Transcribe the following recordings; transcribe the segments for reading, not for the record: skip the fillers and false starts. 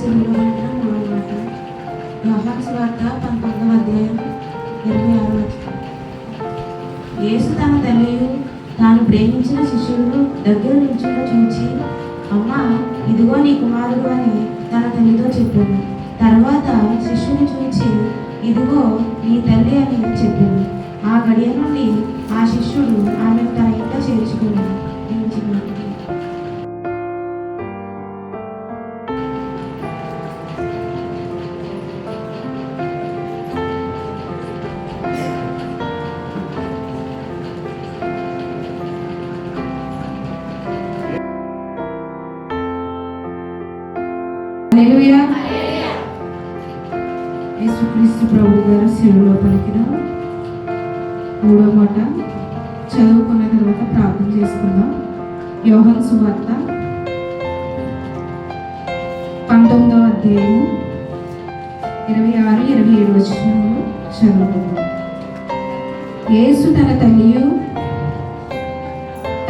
శిలువలో పలికిన మూడవ మాట. యోహాను సువార్త 19వ అధ్యాయం 26వ వచనం. యేసు తన తల్లియు తాను ప్రేమించిన శిష్యులను దగ్గర నిల్చుండ చూచి, అమ్మా, ఇదిగో నీ కుమారుడు అని తన తల్లితో చెప్పాను. తర్వాత శిష్యుని చూచి, ఇదిగో నీ తల్లి అని చెప్పాను. ఆ గడియ నుండి ఆ శిష్యుడు ఆమెను తన ఇంట చేర్చుకున్నాడు. యేసుక్రీస్తు ప్రభు గారు శిలువలో పలికిన మూడో మాట చదువుకున్న తర్వాత ప్రార్థన చేసుకుందాం. యోహాను సువార్త 19వ అధ్యాయము 26-27 వచనాలు చదువుకుందాం. యేసు తన తల్లియు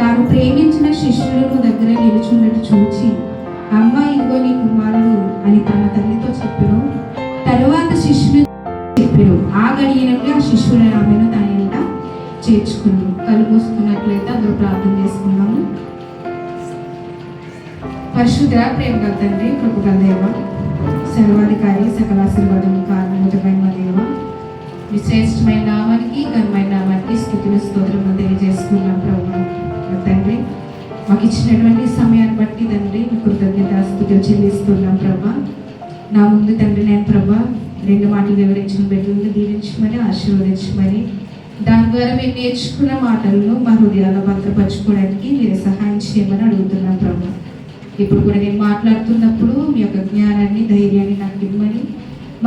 తాను ప్రేమించిన శిష్యులను దగ్గర నిలుచున్నట్టు చూచి, అమ్మ, ఇదిగో నీ కుమారుడు అని తన తల్లితో చెప్పాను. తరువాత శిష్యులు చెప్పారు. ఆ గడియ నుండి ఆ శిష్యుడు ఆమెను తన ఇంట చేర్చుకున్నాడు. కళ్ళు మూసుకున్నట్లయితే అందరూ ప్రార్థన చేసుకున్నాము. పరిశుద్ధ ప్రేమ గల తండ్రి, కృపగల దేవ, సర్వాధికారి, సకల ఆశీర్వాదం కారణమైన దేవ, మీ శ్రేష్టమైన నామానికి, ఘనమైన నామానికి స్తుతులు స్తోత్రములు తెలియజేసుకున్నాం. ప్రభు తండ్రి, మాకు ఇచ్చినటువంటి సమయాన్ని బట్టి తండ్రి కృతజ్ఞతాస్తుతులు చెల్లిస్తున్నాం. ప్రభా, నా ముందు తండ్రి నేను ప్రభా 2 మాటలు వివరించిన బిడ్డలను దీవించమని, ఆశీర్వదించమని, దాని ద్వారా మేము నేర్చుకున్న మాటలను మా హృదయాల్లో భద్రపరచుకోవడానికి మీరు సహాయం చేయమని అడుగుతున్నాం. ప్రభా, ఇప్పుడు కూడా నేను మాట్లాడుతున్నప్పుడు మీ యొక్క జ్ఞానాన్ని, ధైర్యాన్ని నాకు ఇవ్వమని,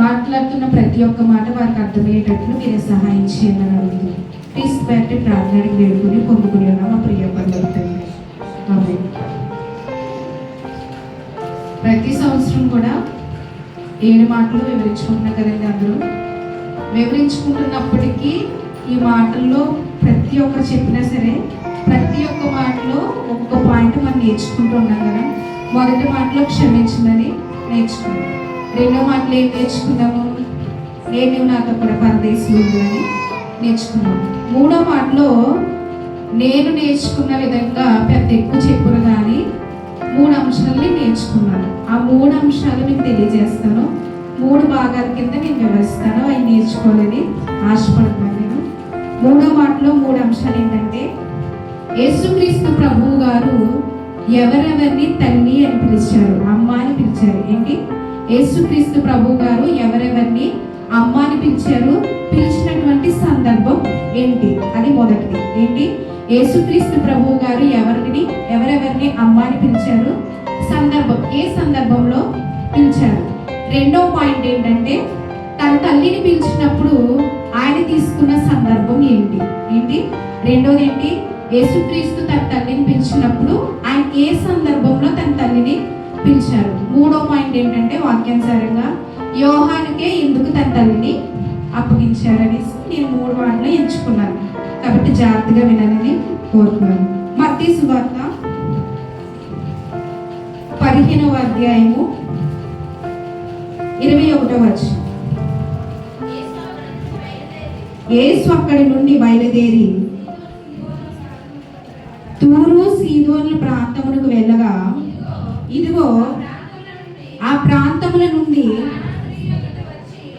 మాట్లాడుతున్న ప్రతి ఒక్క మాట వారికి అర్థమయ్యేటట్లు మీరే సహాయం చేయమని అడుగుతున్నాం. ప్లీజ్ పెట్టి ప్రార్థనకి వేడుకుని పొందుకుని ఉన్నాం మా ప్రియ పర్వతండి. ప్రతి సంవత్సరం కూడా 7 మాటలు వివరించుకుంటున్నాం కదండి. అందరూ వివరించుకుంటున్నప్పటికీ ఈ మాటల్లో ప్రతి ఒక్కరు చెప్పినా సరే ప్రతి ఒక్క మాటలో ఒక్కొక్క పాయింట్ మనం నేర్చుకుంటూ ఉన్నాం కదా. మొదటి మాటలో క్షమించమని నేర్చుకున్నాం. 2వ మాటలో ఏం నేర్చుకున్నాము? నేను నాతో కూడా పరదేశంలో అని నేర్చుకున్నాము. 3వ మాటలో నేను నేర్చుకున్న విధంగా పెద్ద ఎక్కువ చెప్పురు కానీ 3 అంశాలని నేర్చుకున్నాను. ఆ 3 అంశాలు మీకు తెలియజేస్తాను. 3 భాగాల కింద నేను వివరిస్తాను. అవి నేర్చుకోవాలని ఆశపడుతున్నాను. నేను 3వ మాటలో 3 అంశాలు ఏంటంటే, యేసుక్రీస్తు ప్రభువు గారు ఎవరెవరిని తల్లి అని పిలిచారు, అమ్మ అని పిలిచారు. ఏంటి? యేసుక్రీస్తు ప్రభువు గారు ఎవరెవరిని అమ్మ అని పిలిచారు, పిలిచినటువంటి సందర్భం ఏంటి? అది మొదటిది. ఏంటి? యేసుక్రీస్తు ప్రభువు గారు ఎవరెవరిని అమ్మ అని పిలిచారు, సందర్భం, ఏ సందర్భంలో పిలిచారు. 2వ పాయింట్ ఏంటంటే, తన తల్లిని పిలిచినప్పుడు ఆయన తీసుకున్న సందర్భం ఏంటి? 2వది ఏంటి? యేసుక్రీస్తు తన తల్లిని పిలిచినప్పుడు ఆయన ఏ సందర్భంలో తన తల్లిని పిలిచారు. 3వ పాయింట్ ఏంటంటే, వాక్యానుసారంగా యోహానుకే ఎందుకు తన తల్లిని అప్పగించారని నేను 3 వాటిలో ఎంచుకున్నాను. కాబట్టి జాగ్రత్తగా వినాలని కోరుతున్నాను. మత్తయి సువార్త 15వ అధ్యాయము 21వ వచనం. యేసు అక్కడి నుండి బయలుదేరి తూరు సీదోను ప్రాంతమునకు వెళ్ళగా, ఇదిగో ఆ ప్రాంతముల నుండి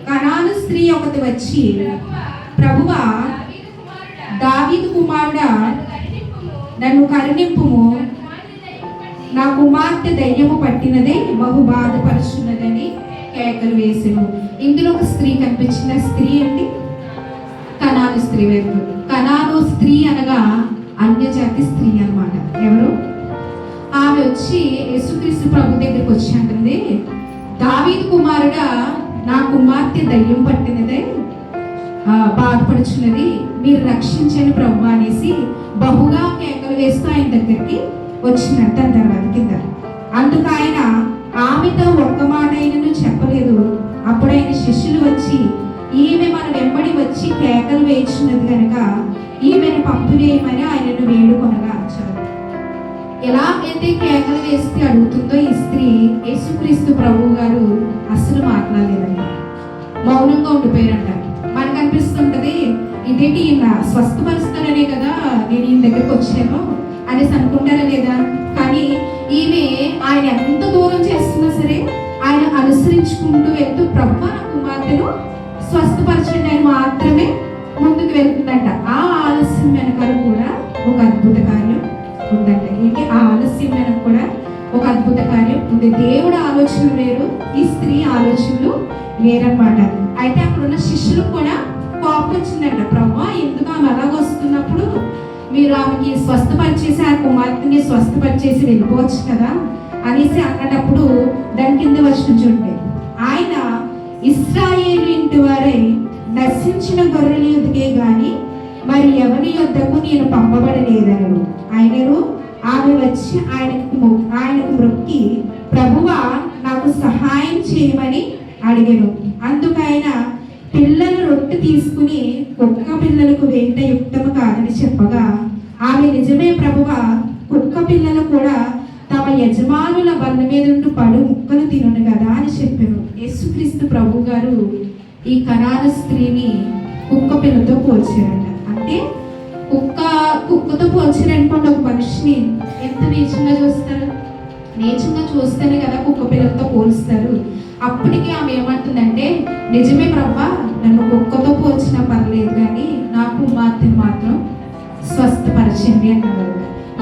కనాను స్త్రీ ఒకటి వచ్చి, ప్రభువా, దావీదు కుమారుడా, నన్ను కరుణింపుము, నా కుమార్తె దయ్యము పట్టినదే బహు బాధపరుచున్నదని కేకలు వేసెను. ఇందులో ఒక స్త్రీ కనిపించిన స్త్రీ అండి, కనాను స్త్రీ. కనాను స్త్రీ అనగా అన్యజాతి స్త్రీ అన్నమాట. ఎవరు? ఆమె వచ్చి యేసుక్రీస్తు ప్రభు దగ్గరికి వచ్చి అంటుంది, దావీదు కుమారుడా, నా కుమార్తె దయ్యం పట్టినదే బాధపడుచున్నది, మీరు రక్షించని ప్రభు అనేసి బహుగా కేకలు వేస్తూ ఆయన దగ్గరికి వచ్చినట్టు తర్వాత కింద. అందుకు ఆయన ఆమెతో ఒక్క మాట అయినను చెప్పలేదు. అప్పుడు ఆయన శిష్యులు వచ్చి, ఈమె మన వెంబడి వచ్చి కేకలు వేయించినది కనుక ఈమెను పంపివేయమని ఆయనను వేడుకొనగా వచ్చారు. ఎలా అయితే కేకలు వేస్తే అడుగుతుందో ఈ స్త్రీ, యేసుక్రీస్తు ప్రభువు గారు అసలు మాట్లాడలేదంట, మౌనంగా ఉండిపోయారంట. మనకు అనిపిస్తుంటది, ఇదేంటి ఈయన స్వస్థపరుస్తారనే కదా నేను ఈయన దగ్గరికి వచ్చాను అనేసి అనుకుంటారా లేదా? కానీ ఈమె ఆయన ఎంత దూరం చేస్తున్నా సరే ఆయన అనుసరించుకుంటూ వెళ్తూ ప్రభు నా కుమార్తెను స్వస్థపరచండి అని మాత్రమే ముందుకు వెళ్తుందంట. ఆ ఆలస్యం వెనకాల కూడా ఒక అద్భుత కార్యం ఉందంట. ఏంటి ఆ ఆలస్యం వెనక కూడా ఒక అద్భుత కార్యం ఉంది. దేవుడు ఆలోచన వేరు, ఈ స్త్రీ ఆలోచనలు వేరన్నమాట. అయితే అక్కడ ఉన్న శిష్యులకు కూడా కోపం వచ్చిందంట. ప్రభు ఎందుకు ఆమె అలాగ వస్తున్నప్పుడు మీరు ఆమెకి స్వస్థపరిచేసి ఆ కుమార్తెని స్వస్థపరిచేసి వెళ్ళిపోవచ్చు కదా అనేసి అన్నటప్పుడు దాని కింద వచ్చిన చూడండి, ఆయన ఇశ్రాయేలు ఇంటి వారై నశించిన గొర్రెల యొద్దకే గాని మరి ఎవరి యొద్దకు నేను పంపబడలేదను. ఆయనను ఆమె వచ్చి ఆయనకు మొక్కి ప్రభువా నాకు సహాయం చేయమని అడిగాను. అందుకు ఆయన పిల్లల రొట్టె తీసుకుని కుక్క పిల్లలకు వేట యుక్తము కాదని చెప్పగా ఆమె నిజమే ప్రభువా, కుక్క పిల్లలు కూడా తమ యజమానుల బల్ల మీద ఉండి పడు ముక్కలు తినను కదా అని చెప్పాను. యేసుక్రీస్తు ప్రభు గారు ఈ కనాను స్త్రీని కుక్క పిల్లతో పోల్చారంట. అంటే కుక్కతో పోల్చారనుకోండి, ఒక మనిషిని ఎంత నీచంగా చూస్తారు, నీచంగా చూస్తేనే కదా కుక్క పిల్లలతో పోల్స్తారు. అప్పటికే ఆమె ఏమంటుందంటే, నిజమే ప్రభా, నన్ను కుక్కతో పోల్చినా పర్లేదు కానీ నా కుమార్తెను మాత్రం స్వస్థపరచండి అన్నారు.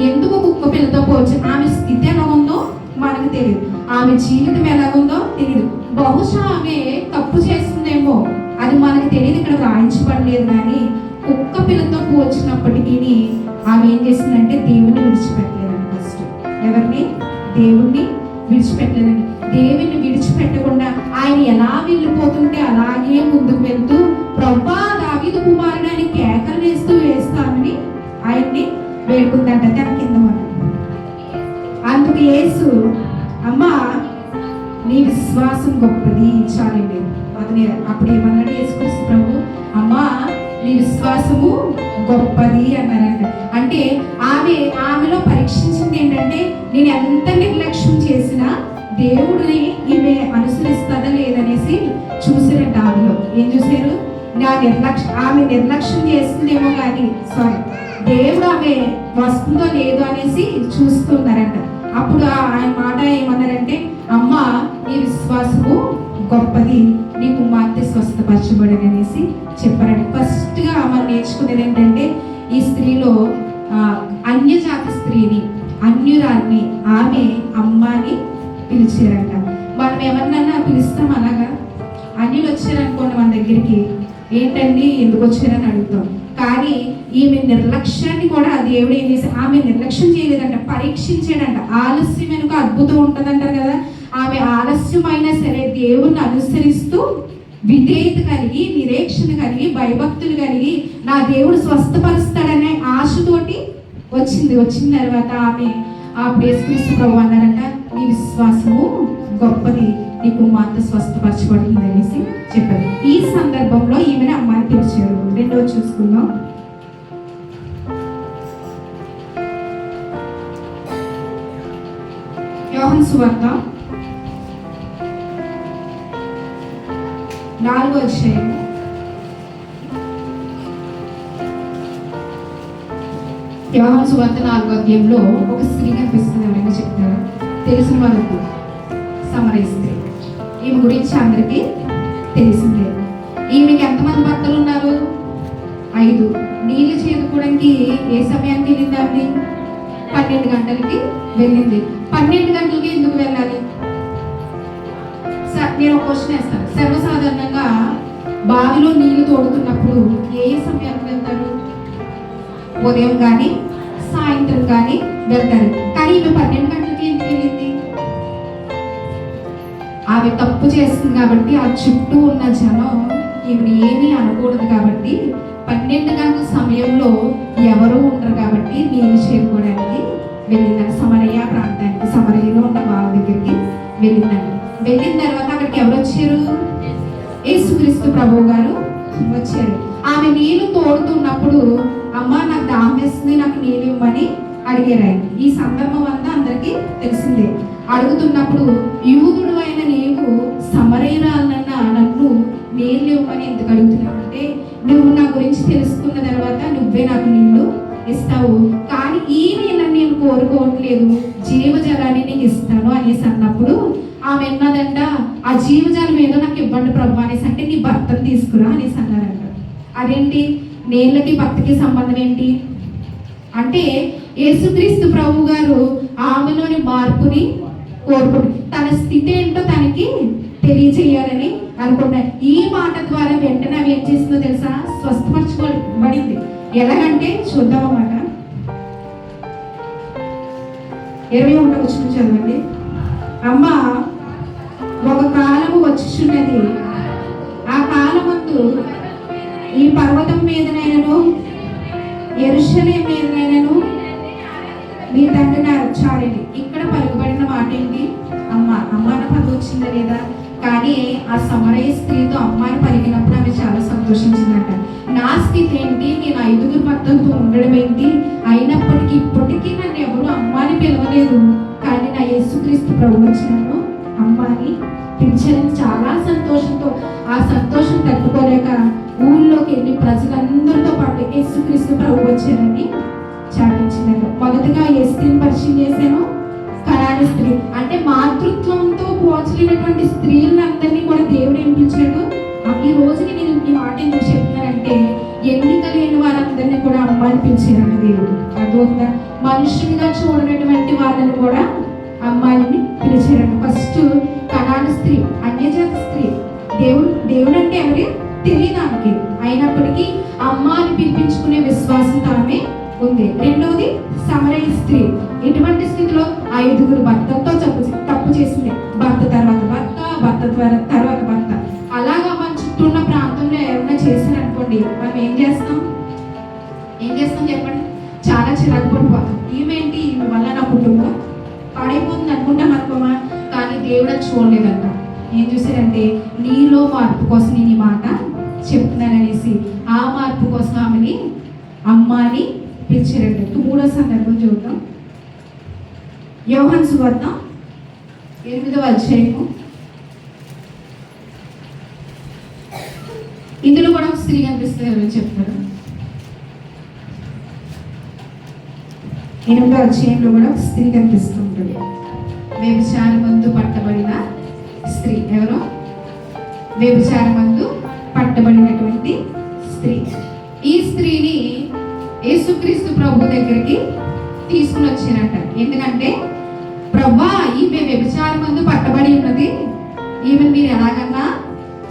ఎందుకు కుక్క పిల్లతో పోల్చి? ఆమె స్థితి ఎలా ఉందో మనకు తెలియదు, ఆమె జీవితం ఎలా ఉందో తెలియదు. బహుశా ఆమె తప్పు చేస్తుందేమో, అది మనకు తెలియదు, ఇక్కడ రాయించబడలేదు. కానీ కుక్క పిల్లతో పోల్చినప్పటికీ ఆమె ఏం చేసిందంటే దేవుణ్ణి విడిచిపెట్టలేదండి. ఫస్ట్ ఎవరిని? దేవుణ్ణి విడిచిపెట్టలేదండి. దేవుణ్ణి విడిచిపెట్టకుండా ఆయన ఎలా వెళ్ళిపోతుంటే అలాగే ముందుకు వెళ్తూ ప్రభా దావీదు కుమారుడు అని కేకలు వేస్తామని ఆయన్ని వేడుకుందంట. దాని కింద మనం అందుకు యేసు, అమ్మా నీ విశ్వాసం గొప్పది, చాలండి అతని. అప్పుడు ఏమన్నాడు యేసుక్రీస్తు ప్రభు? అమ్మా నీ విశ్వాసము గొప్పది అన్నారంట. అంటే ఆమెలో పరీక్షించింది ఏంటంటే, నేను ఎంత నిర్లక్ష్యం చేసినా దేవుడిని ఈమె అనుసరిస్తుందా లేదనేసి చూసారంట. ఆమెలో ఏం చూసారు? ఆమె నిర్లక్ష్యం చేస్తుందేమో కానీ దేవుడు ఆమె వస్తుందో లేదో అనేసి చూస్తున్నారంట. అప్పుడు ఆయన మాట ఏమన్నారంటే, అమ్మా నీ విశ్వాసము గొప్పది, నీ కుమార్తె స్వస్థపరచబడని అనేసి చెప్పారంట. ఫస్ట్గా మనం నేర్చుకునేది ఏంటంటే, ఈ స్త్రీలో అన్యజాతి స్త్రీని, అన్యురాన్ని ఆమె అమ్మాని పిలిచారంట. మనం ఎవరినన్నా పిలుస్తాం అలాగా. అన్యులు వచ్చారనుకోండి మన దగ్గరికి, ఏంటండి ఎందుకు వచ్చారని అడుగుతాం. కానీ ఈమె నిర్లక్ష్యాన్ని కూడా దేవుడు ఏం చేసి, ఆమె నిర్లక్ష్యం చేయలేదంట, పరీక్షించాడంట. ఆలస్యం వెనుక అద్భుతం ఉంటుందంటారు కదా. ఆమె ఆలస్యం అయినా సరే దేవుణ్ణి అనుసరిస్తూ విధేయత కలిగి, నిరీక్షణ కలిగి, భయభక్తులు కలిగి నా దేవుడు స్వస్థపరుస్తాడనే ఆశతోటి వచ్చిన తర్వాత ఆమె ఆ యేసుక్రీస్తు ప్రభు అన్నారంట, నీ విశ్వాసము గొప్పది, నీ కుమార్తె స్వస్థపరచబడుతుంది అనేసి చెప్పారు. ఈ సందర్భంలో ఈమెను అమ్మాయిని పిలిచారు. రెండో చూసుకుందాం. యోహాను సువార్త 4వ అధ్యాయం 4వ అధ్యాయంలో ఒక స్త్రీ కనిపిస్తుంది. ఎవరైనా చెప్తారా? తెలిసిన వాళ్ళకు సమరయ స్త్రీ. ఈమె గురించి అందరికీ తెలిసిందే. ఈమెకి ఎంతమంది భర్తలు ఉన్నారు? 5. నీళ్ళు చేదుకోవడానికి ఏ సమయానికి వెళ్ళిందండి? 12 గంటలకి వెళ్ళింది. 12 గంటలకి ఎందుకు వెళ్ళాలి? నేను ఒక క్వశ్చన్ వేస్తాను. సర్వసాధారణంగా బావిలో నీళ్లు తోడుతున్నప్పుడు ఏ సమయానికి వెళ్తారు? ఉదయం కానీ సాయంత్రం కానీ వెళ్తారు. కానీ ఈమె 12 గంటలకి ఎందుకు వెళ్ళింది? ఆమె తప్పు చేస్తుంది కాబట్టి, ఆ చుట్టూ ఉన్న జనం ఈమెను ఏమీ అనకూడదు కాబట్టి 12 గంటల సమయంలో ఎవరు ఉండరు కాబట్టి నీళ్ళు చేరుకోవడానికి వెళ్ళిందండి. సమరయ ప్రాంతానికి, సమరయలో ఉన్న బావి దగ్గరికి వెళ్ళిందండి. వెళ్ళిన తర్వాత అక్కడికి ఎవరు వచ్చారు? యేసుక్రీస్తు ప్రభువు గారు వచ్చారు. ఆమె నీళ్లు తోడుతున్నప్పుడు, అమ్మ నాకు దాహం వేస్తుంది, నాకు నీళ్ళు ఇవ్వమని అడిగారు ఆయన. ఈ సందర్భం అంతా అందరికీ తెలిసిందే. అడుగుతున్నప్పుడు యూదుడు అయిన నీవు సమరయురాలన్న నన్ను నీళ్ళు ఇవ్వమని ఎందుకు అడుగుతున్నావు అంటే, నువ్వు నా గురించి తెలుసుకున్న తర్వాత నువ్వే నాకు నీళ్ళు ఇస్తావు, కానీ ఈ నీళ్ళని నేను కోరుకోవట్లేదు, జీవజలాన్ని నీకు ఇస్తాను అనేసి అన్నప్పుడు ఆమె అన్నదంట, ఆ జీవజలం ఏదో నాకు ఇవ్వండి ప్రభు అనేసి అంటే, నీ భర్తను తీసుకురా అనేసి అన్నారంట. అదేంటి, నీళ్ళకి భర్తకి సంబంధం ఏంటి అంటే, యేసుక్రీస్తు ప్రభు గారు ఆమెలోని మార్పుని కోరుకుంది, తన స్థితి ఏంటో తనకి తెలియజేయాలని అనుకున్నాను. ఈ మాట ద్వారా వెంటనే అవి ఏం చేసిందో తెలుసా, స్వస్థపరచుకోబడింది. ఎలాగంటే చూద్దామన్నమాట. 21వ వచనం చదవండి. అమ్మ, ఒక కాలము వచ్చుచున్నది, ఆ కాలమందు ఈ పర్వతం మీదనైనను యెరూషలేము మీదనైనను మీ తండ్రి నా చాలండి. ఇక్కడ పలుకుబడిన మాట ఏంటి, అమ్మ. అమ్మ అన్న పదం వచ్చిందా లేదా? కానీ ఆ సమరయ స్త్రీతో అమ్మ అని పలికినప్పుడు ఆమె చాలా సంతోషించిందంట. నా స్థితి ఏంటి, నేను 5 భర్తలతో ఉండడం ఏంటి, అయినప్పటికీ ఇప్పటికీ నన్ను ఎవరు అమ్మ అని పిలవలేదు, కానీ నా యేసుక్రీస్తు ప్రభు వచ్చినాను అమ్మ అని పిలిచారని చాలా సంతోషంతో, ఆ సంతోషం తట్టుకోలేక ఊళ్ళోకి వెళ్ళి ప్రజలందరితో పాటు యేసుక్రీస్తు ప్రభు వచ్చారని చాటించిందంట. మొదటగా ఏ స్త్రీని పరిచయం చేశాను, కనాని స్త్రీ. అంటే మాతృత్వంతో పోల్చలేనటువంటి స్త్రీలందరినీ కూడా దేవుడు ఏం పిలిచాడు. ఈ రోజుని నేను ఈ మాట ఎందుకు చెప్తున్నానంటే, ఎన్నిక లేని వారందరినీ కూడా అమ్మ అని పిలిచారన్న దేవుడు. అదొక మనుషునిగా చూడనటువంటి వాళ్ళని కూడా అమ్మాయిని పిలిచారంట. ఫస్ట్ కనాని స్త్రీ, అన్యజాత స్త్రీ. దేవుడు అంటే ఎవరి తెలియదు ఆమెకి, అయినప్పటికీ అమ్మ అని పిలిపించుకునే విశ్వాసం ఆమె ఉంది. రెండవది సమరయ స్త్రీ. ఇటువంటి స్థితిలో 5 భర్తలతో తప్పు చేసింది. భర్త తర్వాత భర్త, భర్త తర్వాత భర్త. అలాగా మన చుట్టూ ఉన్న ప్రాంతంలో ఏమైనా చేశారనుకోండి, మనం ఏం చేస్తాం చెప్పండి, చాలా చిరాకు పడిపోతాం. ఈమెంటి, ఈమె వల్ల నా కుటుంబం పాడైపోతుంది అనుకుంటాం అనుకోమా. కానీ దేవుడు అది చూడలేదంట. ఏం చూసారంటే, నీలో మార్పు కోసం నేను ఈ మాట చెప్తున్నాననేసి ఆ మార్పు కోసం ఆమెని అమ్మ అని పిలిచారంట. 3వ సందర్భం చూద్దాం. యోహాను సువార్త 8వ అధ్యాయము. ఇందులో కూడా ఒక స్త్రీ కనిపిస్తుంది, ఎవరు చెప్తారు. 8వ అధ్యాయంలో కూడా ఒక స్త్రీ కనిపిస్తుంటుంది. వ్యభిచారమందు పట్టబడిన స్త్రీ. ఎవరు? వ్యభిచారమందు పట్టబడినటువంటి స్త్రీ. ఈ స్త్రీని యేసుక్రీస్తు ప్రభు దగ్గరికి తీసుకుని వచ్చారంట. ఎందుకంటే, ప్రభా, ఈమె వ్యభిచారమందు పట్టబడి ఉన్నది, ఈమెను మీరు ఎలాగన్నా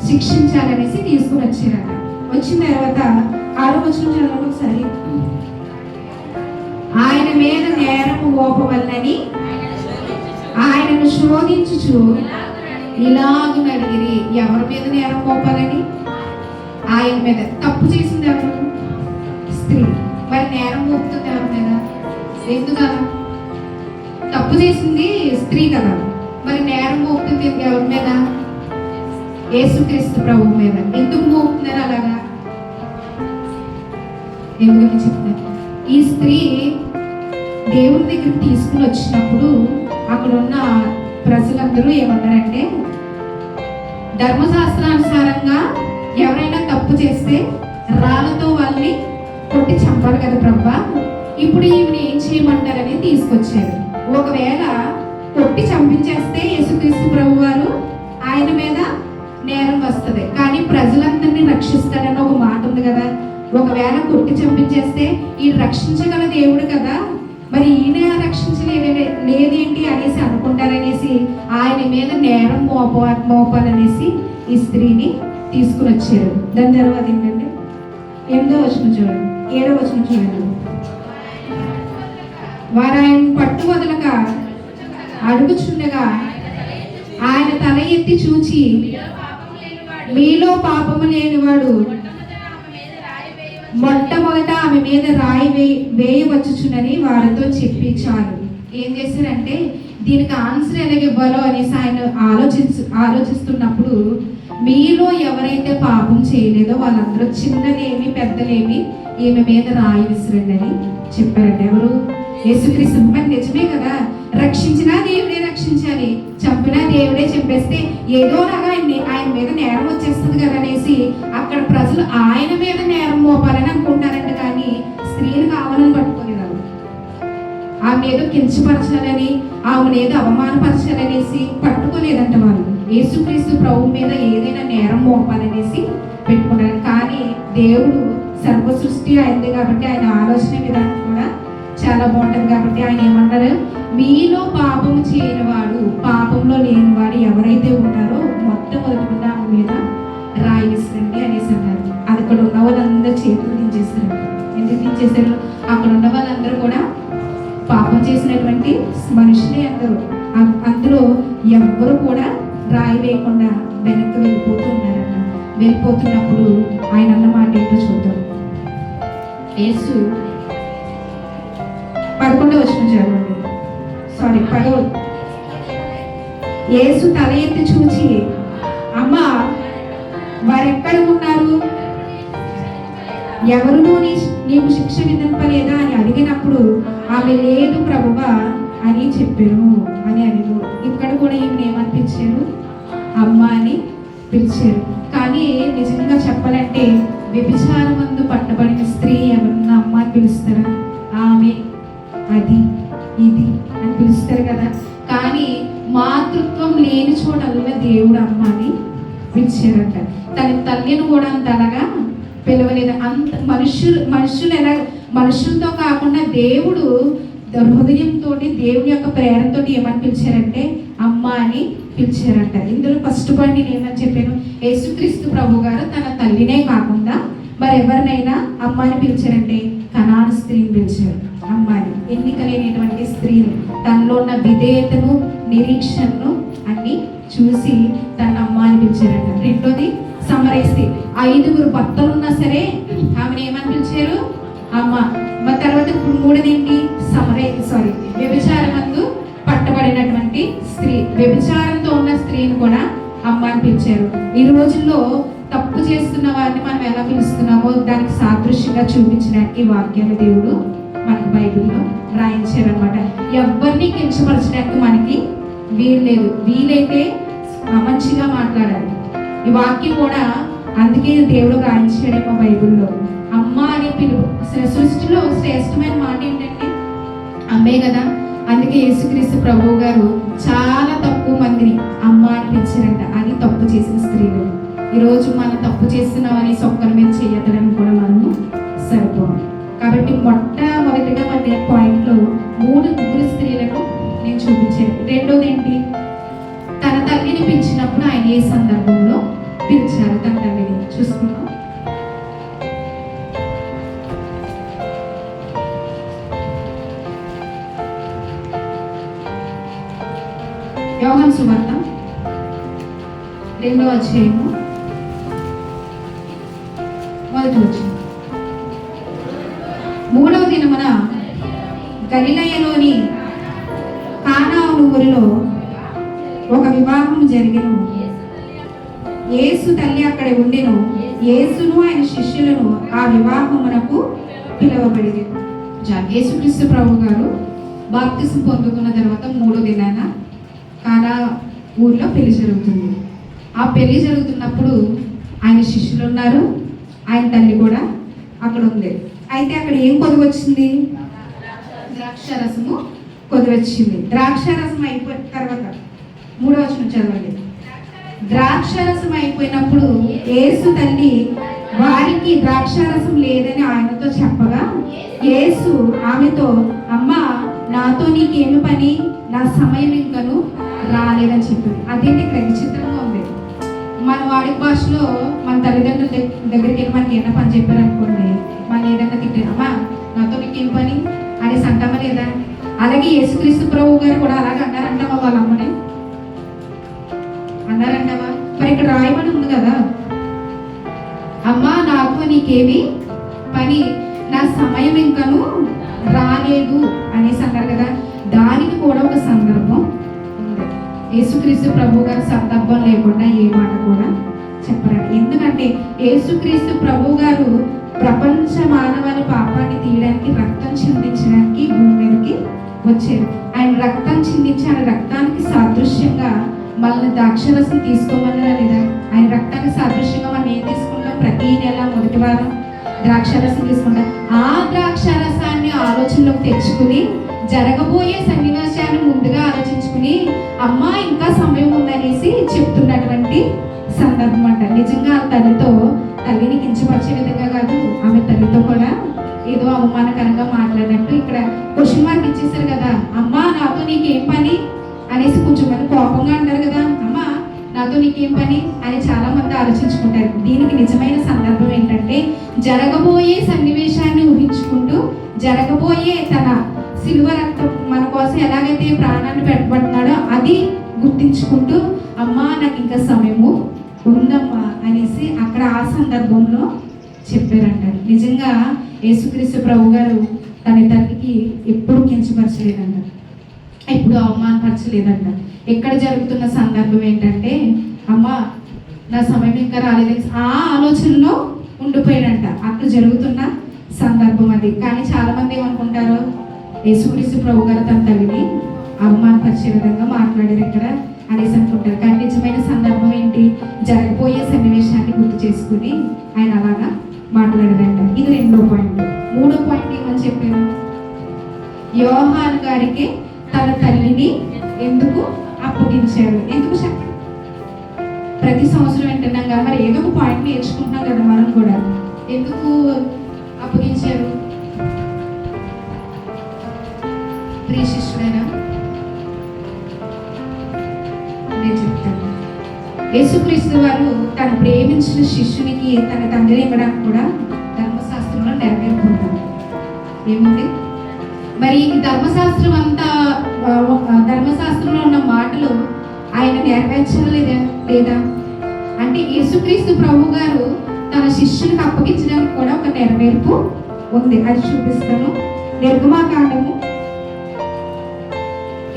శిక్షించాలనేసి తీసుకుని వచ్చారంట. వచ్చిన తర్వాత 6వ వచనం చదవండి ఒకసారి. ఆయన మీద నేరము మోపవలనని ఆయనను శోధించుచు ఇలాగు అడిగిరి. ఎవరి మీద నేరం మోపాలని? ఆయన మీద. తప్పు చేసింది ఎవరు? స్త్రీ. మరి నేరం మోపుతుంది ఎవరి మీద? ఎందుకు? తప్పు చేసింది స్త్రీ కదా, మరి నేరం మోపుతుంది ఎవరి మీద? యేసుక్రీస్తు ప్రభు మీద. ఎందుకు మోపుతున్నారు అలాగా? ఎందుకని చెప్తారు. ఈ స్త్రీ దేవుని దగ్గరికి తీసుకుని వచ్చినప్పుడు అక్కడ ఉన్న ప్రజలందరూ ఏమన్నారంటే, ధర్మశాస్త్రానుసారంగా ఎవరైనా తప్పు చేస్తే రాళ్ళతో వాళ్ళని కొట్టి చంపాలి కదా ప్రభా, ఇప్పుడు ఈమెను ఏం చేయమంటారని తీసుకొచ్చారు. ఒకవేళ కొట్టి చంపించేస్తే యేసుక్రీస్తు ప్రభు వారు ఆయన మీద నేరం వస్తుంది, కానీ ప్రజలందరినీ రక్షిస్తాడని ఒక మాట ఉంది కదా. ఒకవేళ కొట్టి చంపించేస్తే ఈ రక్షించగల దేవుడు కదా, మరి ఈయన లేదేంటి అనేసి అనుకుంటారనేసి ఆయన మీద నేరం మోపాలనేసి ఈ స్త్రీని తీసుకుని వచ్చారు. దాని తర్వాత ఏంటంటే 8వ వచనం చూడండి, 7వ వచనం చూడండి. వారు ఆయన పట్టు వదలక అడుగుచుండగా ఆయన తల ఎత్తి చూచి, మీలో పాపము లేనివాడు మొట్టమొదట ఆమె మీద రాయి వేయవచ్చుచునని వారితో చెప్పి చాలు. ఏం చేశారంటే, దీనికి ఆన్సర్ ఎలాగివ్వాలో అనేసి ఆయన ఆలోచిస్తున్నప్పుడు, మీలో ఎవరైతే పాపం చేయలేదో వాళ్ళందరూ చిన్నలేమి పెద్దలేమి ఈమె మీద రాయి విసిరండి అని చెప్పారంట. ఎవరు? యేసుక్రీస్తు మరి నిజమే కదా, రక్షించినా దేవుడే రక్షించాలి, చంపినా దేవుడే చంపేస్తే ఏదోలాగా ఆయన మీద నేరం వచ్చేస్తుంది కదా అనేసి అక్కడ ప్రజలు ఆయన మీద నేరం మోపాలని అనుకుంటారంట. కానీ స్త్రీని కావాలని పట్టుకునేవారు, ఆమె ఏదో కించపరచాలని, ఆమెను ఏదో అవమానపరచాలనేసి పట్టుకోలేదంట వాళ్ళు. యేసుక్రీస్తు ప్రభు మీద ఏదైనా నేరం మోపాలనేసి పెట్టుకున్నారు. కానీ దేవుడు సర్వ సృష్టి అయింది కాబట్టి ఆయన ఆలోచన విధానం కూడా చాలా బాగుంటుంది. కాబట్టి ఆయన ఏమన్నారు, మీలో పాపము చేయనివాడు, పాపంలో లేనివాడు ఎవరైతే ఉంటారో మొట్టమొదటిగా ఆమె మీద రాయి విసరండి అనేసి అన్నారు. అది అక్కడ ఉన్న వాళ్ళందరూ చేతులు దించేస్తారు. ఎందుకు దించేశారు? అక్కడ ఉన్న వాళ్ళందరూ కూడా పాపం చేసినటువంటి మనుషులే అందరూ. అందులో ఎవ్వరు కూడా రాయి వేయకుండా వెనక్కి వెళ్ళిపోతున్నారట. వెళ్ళిపోతున్నప్పుడు ఆయన అన్న మాట ఏంటో చూద్దాం. యేసు 11వ వచనం చదవండి. సారీ 10వ. యేసు తల ఎత్తి చూచి, అమ్మా వారెక్కడ ఉన్నారు, ఎవరునూ నీకు శిక్ష విధింపలేదా అని అడిగినప్పుడు ఆమె లేదు ప్రభువా అని చెప్పాను అని అడిగారు. ఇక్కడ కూడా ఈమెను ఏమనిపించారు, అమ్మ అని పిలిచారు. కానీ నిజంగా చెప్పాలంటే వ్యభిచారమందు పట్టబడిన స్త్రీ ఎవరన్నా అమ్మ అని పిలుస్తారా? ఆమె, అది, ఇది అని పిలుస్తారు కదా. కానీ మాతృత్వం లేని చోటల్లా దేవుడు అమ్మ అని పిలిచారంట. తన తల్లిని కూడా అంత అలాగా పిలవలేదు. అంత మనుషులు ఎలా, మనుషులతో కాకుండా దేవుడు హృదయంతో, దేవుని యొక్క ప్రేరణతో ఏమని పిలిచారంటే అమ్మ అని పిలిచారంట. ఇందులో ఫస్ట్ పాయింట్ నేను ఏమని చెప్పాను, యేసుక్రీస్తు ప్రభు గారు తన తల్లినే కాకుండా మరి ఎవరినైనా అమ్మ అని పిలిచారంటే కనాను స్త్రీని పిలిచారు అమ్మాని. ఎన్నిక లేనటువంటి స్త్రీని, తనలో ఉన్న విధేయతను, నిరీక్షణను అన్ని చూసి తన అమ్మ అని పిలిచారంట. రెండోది సమరస్త్రీ. 5 భర్తలు ఉన్నా సరే ఆమెను ఏమని పిలిచారు, అమ్మ. మరి తర్వాత ఇప్పుడు మూడోది ఏంటి, వ్యభిచారమందు పట్టబడినటువంటి స్త్రీ, వ్యభిచారంతో ఉన్న స్త్రీని కూడా అమ్మ అని పిలిచారు. ఈ రోజుల్లో తప్పు చేస్తున్న వారిని మనం ఎలా పిలుస్తున్నామో దానికి సాదృశ్యంగా చూపించడానికి వాక్యాలు దేవుడు మనకు బైబిల్లో రాయించారనమాట. ఎవరిని కించపరచడానికి మనకి వీల్లేదు. వీలైతే మంచిగా మాట్లాడాలి. ఈ వాక్యం కూడా అందుకే దేవుడు రాయించాడేమో బైబిల్లో. అమ్మ అనే పిలుపు సృష్టిలో శ్రేష్టమైన మాట ఏంటంటే అమ్మే కదా. అందుకే యేసుక్రీస్తు ప్రభువు గారు చాలా తక్కువ మందిని అమ్మ అని పిలిచారంట. అది తప్పు చేసిన స్త్రీలు. ఈరోజు మనం తప్పు చేస్తున్నామని సొక్కల మీద చేయతలని కూడా మనము సరిపోం. కాబట్టి మొట్టమొదటిగా మన పాయింట్లో 3 స్త్రీలకు నేను చూపించాను. రెండోది ఏంటి, తన తల్లిని పిలిచినప్పుడు ఆయన ఏ సందర్భంలో పిలిచారు తన తల్లిని చూసుకున్నాం. యోహాను సువార్త 2వ అధ్యాయము 1వ వచనం. 3వ దినమున గలిలయలోని కానాను ఊరిలో ఒక వివాహం జరిగెను. యేసు తల్లి అక్కడ ఉండెను. యేసును ఆయన శిష్యులను ఆ వివాహమునకు పిలువబడింది. యేసుక్రీస్తు ప్రభు గారు బాప్తిసం పొందుకున్న తర్వాత 3వ దినాన కానా ఊర్లో పెళ్లి జరుగుతుంది. ఆ పెళ్లి జరుగుతున్నప్పుడు ఆయన శిష్యులు ఉన్నారు, ఆయన తల్లి కూడా అక్కడ ఉంది. అయితే అక్కడ ఏం కొద్దివచ్చింది, ద్రాక్షారసము కొద్దివచ్చింది. ద్రాక్షారసం అయిపోయిన తర్వాత 3వ వచనం చదవండి. ద్రాక్షారసం అయిపోయినప్పుడు యేసు తల్లి వారికి ద్రాక్షారసం లేదని ఆయనతో చెప్పగా యేసు ఆమెతో, అమ్మా నాతో నీకేమి పని, నా సమయం ఇంకను రాలేదని చెప్పింది. అదేంటి ఇక్కడ విచిత్రంగా ఉంది. మన వాడి భాషలో మన తల్లిదండ్రుల దగ్గరికి వెళ్ళి మనకి ఏమైనా పని చెప్పారనుకోండి, మన ఏదైనా తిట్టే, అమ్మా నాతో నీకేం పని అనేసి అంటామా లేదా? అలాగే యేసుక్రీస్తు ప్రభు గారు కూడా అలాగే అన్నారంటావా వాళ్ళ అమ్మని? అన్నారంటావా? మరి ఇక్కడ రాయమని ఉంది కదా, అమ్మా నాకు నీకేమి పని, నా సమయం ఇంకను రాలేదు అనేసి అన్నారు కదా. దానికి కూడా ఒక సందర్భం ఉంది. యేసుక్రీస్తు ప్రభు గారు సందర్భం లేకుండా ఏ మాట కూడా చెప్పరండి. ఎందుకంటే యేసుక్రీస్తు ప్రభు గారు ప్రపంచ మానవాళి పాపాన్ని తీయడానికి రక్తం చిందించడానికి భూమి మీదకి వచ్చారు. ఆయన రక్తం చిందించి ఆయన రక్తానికి సాదృశ్యంగా మనల్ని ద్రాక్షరసం తీసుకోమన్నారా లేదా? ఆయన రక్తానికి సాదృశ్యంగా మనం ఏం తీసుకుంటాం? ప్రతి నెల మొదటి వారం ద్రాక్షరసం తీసుకుంటాం. ఆ ద్రాక్షరసాన్ని ఆలోచనలోకి తెచ్చుకుని జరగబోయే సన్నివేశాన్ని ముందుగా ఆలోచించుకుని అమ్మా ఇంకా సమయం ఉందనేసి చెప్తున్నటువంటి సందర్భం అంట. నిజంగా ఆ తల్లిని కించపరిచే విధంగా కాదు, ఆమె తల్లితో కూడా ఏదో అవమానకరంగా మాట్లాడినట్టు ఇక్కడ క్వశ్చన్ మార్క్ ఇచ్చేసారు కదా. అమ్మా నాతో నీకేం పని అనేసి కొంచెం మంది కోపంగా అంటారు కదా, అమ్మా నాతో నీకేం పని అని చాలా మంది ఆలోచించుకుంటారు. దీనికి నిజమైన సందర్భం ఏంటంటే జరగబోయే సన్నివేశాన్ని ఊహించుకుంటూ జరగబోయే తన సిలువ రక్తం మన కోసం ఎలాగైతే ప్రాణాన్ని పెట్టబడుతున్నాడో అది గుర్తించుకుంటూ అమ్మా నాకు ఇంకా సమయము ఉందమ్మా అనేసి అక్కడ ఆ సందర్భంలో చెప్పారంట. నిజంగా యేసుక్రీస్తు ప్రభు గారు తన తల్లికి ఎప్పుడు కించపరచలేదంట, ఎప్పుడు అవమానపరచలేదంట. ఎక్కడ జరుగుతున్న సందర్భం ఏంటంటే అమ్మ నా సమయం ఇంకా రాలేదు ఆ ఆలోచనలో ఉండిపోయాడంట. అక్కడ జరుగుతున్న సందర్భం అది. కానీ చాలా మంది ఏమనుకుంటారు, యేసుక్రీస్తు ప్రభు గారు తన తల్లిని అవమానపరిచే విధంగా మాట్లాడారు ఇక్కడ అనేసి అనుకుంటారు. కానీ నిజమైన సందర్భం ఏంటి? జరగబోయే సన్నివేశాన్ని గుర్తు చేసుకుని ఆయన అలాగా మాట్లాడారంట. ఇది 2వ పాయింట్. 3వ పాయింట్ ఏమని చెప్పారు? యోహాను గారికి తన తల్లిని ఎందుకు అప్పగించారు? ఎందుకు చెప్పండి? ప్రతి సంవత్సరం వింటున్నాం కదా, మరి ఏదో ఒక పాయింట్ నేర్చుకుంటున్నాం కదా మనం కూడా. ఎందుకు అప్పగించారు? ప్రియ శిష్యుడైనా నేను చెప్తాను. యేసుక్రీస్తు వారు తను ప్రేమించిన శిష్యునికి తన తండ్రి ఇవ్వడానికి కూడా ధర్మశాస్త్రంలో నెరవేర్చుకుంటారు. ఏముంది మరి ఈ ధర్మశాస్త్రం అంతా, ధర్మశాస్త్రంలో ఉన్న మాటలు ఆయన నెరవేర్చలేదా లేదా అంటే యేసుక్రీస్తు ప్రభు గారు తన శిష్యునికి అప్పగించడానికి కూడా ఒక నెరవేర్పు ఉంది. అది చూపిస్తాను. నిర్గమాకాండము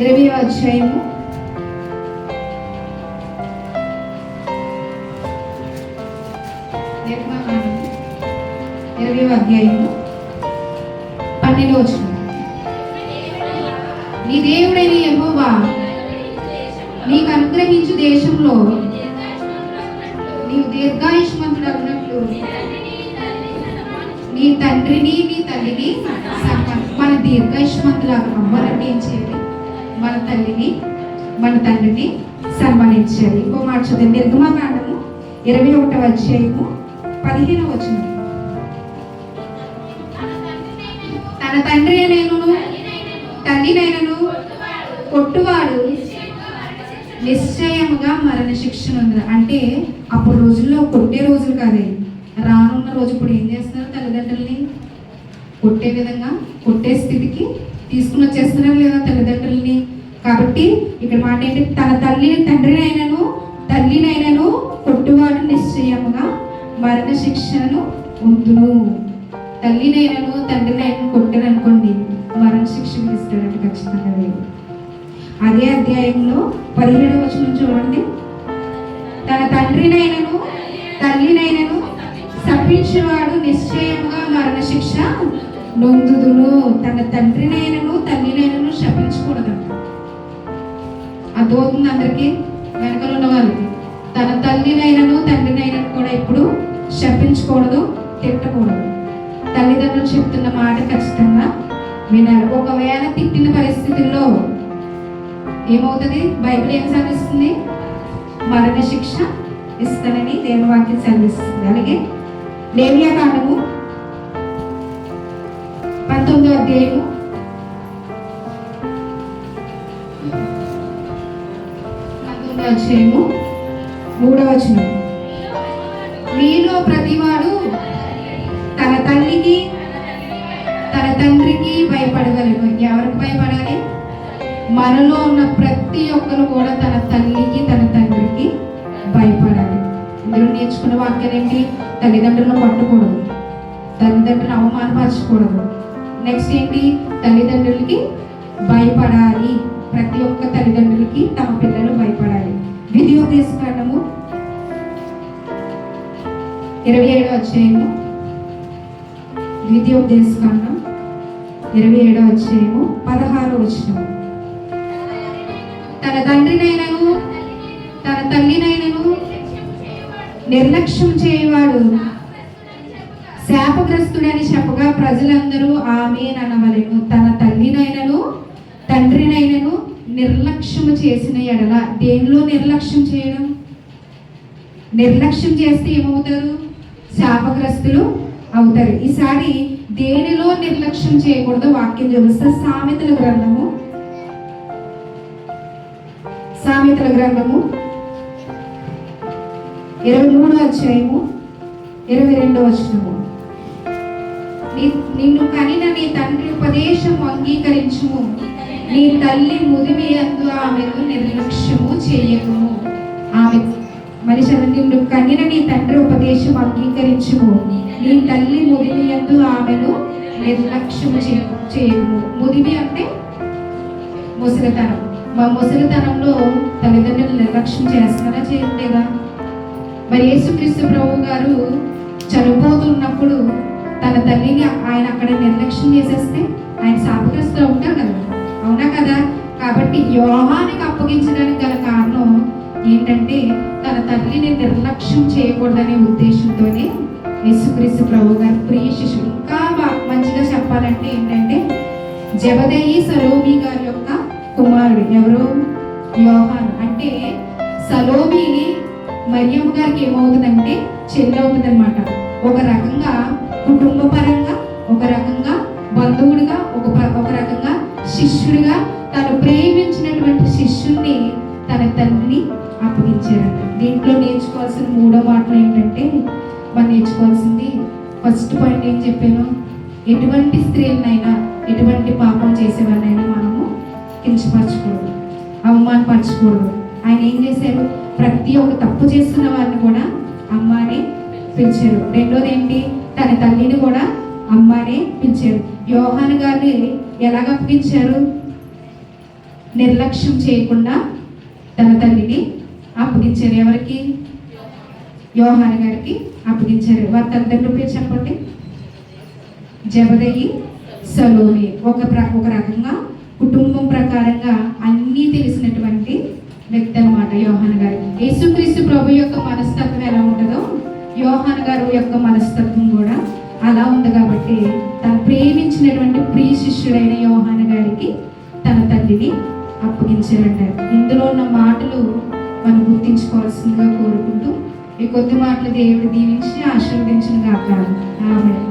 20వ అధ్యాయము 20వ అధ్యాయము 12వ వచనం. నీ దేవుడైన యెహోవా నీకు అనుగ్రహించు దేశంలో నీవు దీర్ఘాయుష్మంతుడగునట్లు నీ తండ్రిని నీ తల్లిని మన దీర్ఘాయుష్మంతులు అవ్వాలంటే ఏం చేయాలి? మన తల్లిని మన తండ్రిని సన్మానించాలి. ఇంకో మాట చూద్దాం. నిర్గమాకాండము 21వ అధ్యాయము 15వ వచనం. తన తండ్రి అయినను తల్లినైనను కొట్టువాడు నిశ్చయముగా మరణ శిక్షణ ఉంది. అంటే అప్పుడు రోజుల్లో కొట్టే రోజులు కాదే, రానున్న రోజు ఇప్పుడు ఏం చేస్తున్నారు? తల్లిదండ్రుల్ని కొట్టే విధంగా కొట్టే స్థితికి తీసుకుని వచ్చేస్తున్నారు లేదా తల్లిదండ్రుల్ని. కాబట్టి ఇక్కడ మాట ఏంటి? తన తల్లినైనను కొట్టువాడు నిశ్చయముగా మరణ శిక్షను ఉందును. తల్లినైనను తండ్రినైనా కొట్టారనుకోండి మరణ శిక్ష ఇస్తాడంటే ఖచ్చితంగా లేదు. అదే అధ్యాయంలో 17వ వచనం చూడండి. తన తండ్రినైనను తల్లినైనను శపించేవాడు నిశ్చయముగా మరణ శిక్ష నొందుదును. తన తండ్రినైనను తల్లినైనను శపించకూడదంట. అర్థమవుతుంది అందరికీ? వెనకలు ఉన్న వాళ్ళకి తన తల్లినైనను తండ్రినైనను కూడా ఎప్పుడు శపించకూడదు, తిట్టకూడదు. తల్లిదండ్రులు చెప్తున్న మాట ఖచ్చితంగా వినాలి. ఒకవేళ తిట్టిన పరిస్థితుల్లో ఏమవుతుంది? బైబిల్ ఏం సెలవిస్తుంది? మరణ శిక్ష ఇస్తానని దేవుని వాక్యం సెలవిస్తుంది. అలాగే లేవియాకాండము 19వ అధ్యాయము 3వ వచనం. మీలో ప్రతివాడు తన తల్లికి తన తండ్రికి భయపడగలడు. ఎవరికి భయపడాలి? మనలో ఉన్న ప్రతి ఒక్కరు కూడా తన తల్లికి తన తండ్రికి భయపడాలి. ఇందులో నేర్చుకున్న వాక్యాలు ఏంటి? తల్లిదండ్రులను కొట్టకూడదు, తల్లిదండ్రులను అవమానపరచకూడదు. నెక్స్ట్ ఏంటి? తల్లిదండ్రులకి భయపడాలి. ప్రతి ఒక్క తల్లిదండ్రులకి తమ పిల్లలు భయపడాలి. ద్వితీయోపదేశకాండము 27వ అధ్యాయము ద్వితీయోపదేశకాండం 27వ అధ్యాయము 16వ వచనం. తన తండ్రినైనను తన తల్లినైనను నిర్లక్ష్యం చేయవాడు శాపగ్రస్తుడని చెప్పగా ప్రజలందరూ ఆమేన్ అనవలెను. తన తల్లినైనను తండ్రినైనను నిర్లక్ష్యము చేసిన ఎడల, దేనిలో నిర్లక్ష్యం చేయడం? నిర్లక్ష్యం చేస్తే ఏమవుతారు? శాపగ్రస్తులు అవుతారు. ఈసారి దేనిలో నిర్లక్ష్యం చేయకూడదు వాక్యం చూపిస్తే సామెతల గ్రంథము 23వ అధ్యాయము 22వ వచనము. నిన్ను కనిన నీ తండ్రి ఉపదేశం అంగీకరించుము, నీ తల్లి ముదిమి యందు ఆమెను నిర్లక్ష్యము చేయకుము. ఆమె మరి నిన్ను కనిన నీ తండ్రి ఉపదేశం అంగీకరించుము, నీ తల్లి ముదిమి యందు ఆమెను నిర్లక్ష్యము చేయకుము. ముదిమి అంటే ముసలితనం. మా ముసలితనంలో తల్లిదండ్రులు నిర్లక్ష్యం చేస్తున్నారా చేయలేదా? మరి యేసుక్రీస్తు ప్రభు గారు చనిపోతున్నప్పుడు తన తల్లిని ఆయన అక్కడ నిర్లక్ష్యం చేసేస్తే ఆయన శాపగ్రస్తులు ఉంటారు కదా, అవునా కదా? కాబట్టి యోహానికి అప్పగించడానికి గల కారణం ఏంటంటే తన తల్లిని నిర్లక్ష్యం చేయకూడదనే ఉద్దేశంతోనే యేసుక్రీస్తు ప్రభు గారు ప్రియ శిష్యుడు. ఇంకా మంచిగా చెప్పాలంటే ఏంటంటే జెబెదయి సలోమి గారి యొక్క కుమారుడు ఎవరు? యోహాను. అంటే సలోమి మరియమ్మ గారికి ఏమవుతుందంటే చెల్లి అవుతుంది అనమాట. ఒక రకంగా కుటుంబ పరంగా, ఒక రకంగా బంధువుడిగా, ఒక రకంగా శిష్యుడిగా తను ప్రేమించినటువంటి శిష్యుణ్ణి తన తండ్రిని అప్పగించారంట. దీంట్లో నేర్చుకోవాల్సిన 3వ మాటలు ఏంటంటే మనం నేర్చుకోవాల్సింది ఫస్ట్ పాయింట్ ఏం చెప్పాను? ఎటువంటి స్త్రీలనైనా, ఎటువంటి పాపం చేసేవాళ్ళైనా మనము కించపరచకూడదు, అవమానపరచకూడదు. ఆయన ఏం చేశారు? ప్రతి ఒక్క తప్పు చేస్తున్న వారిని కూడా అమ్మానే పిలిచారు. రెండోది ఏంటి? తన తల్లిని కూడా అమ్మానే పిలిచారు. యోహాను గారిని ఎలాగ అప్పగించారు? నిర్లక్ష్యం చేయకుండా తన తల్లిని అప్పగించారు. ఎవరికి? యోహాను గారికి అప్పగించారు. వారి తల్లిదండ్రుల పేరు చెప్పండి. జెబెదయి సలోమి. ఒక రకంగా కుటుంబం ప్రకారంగా అన్నీ తెలిసినటువంటి వ్యక్తి అనమాట యోహాను గారు. యేసుక్రీస్తు ప్రభు యొక్క మనస్తత్వం ఎలా ఉంటుందో యోహాను గారు యొక్క మనస్తత్వం కూడా అలా ఉంది. కాబట్టి తను ప్రేమించినటువంటి ప్రియ శిష్యుడైన యోహాను గారికి తన తల్లిని అప్పగించారంటారు. ఇందులో ఉన్న మాటలు మనం గుర్తించుకోవాల్సిందిగా కోరుకుంటూ ఈ కొద్ది మాటలు దేవుడు దీవించి ఆశీర్వదించిన గాక. ఆమేన్.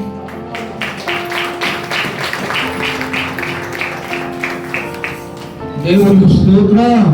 దేవునికి స్తోత్రం.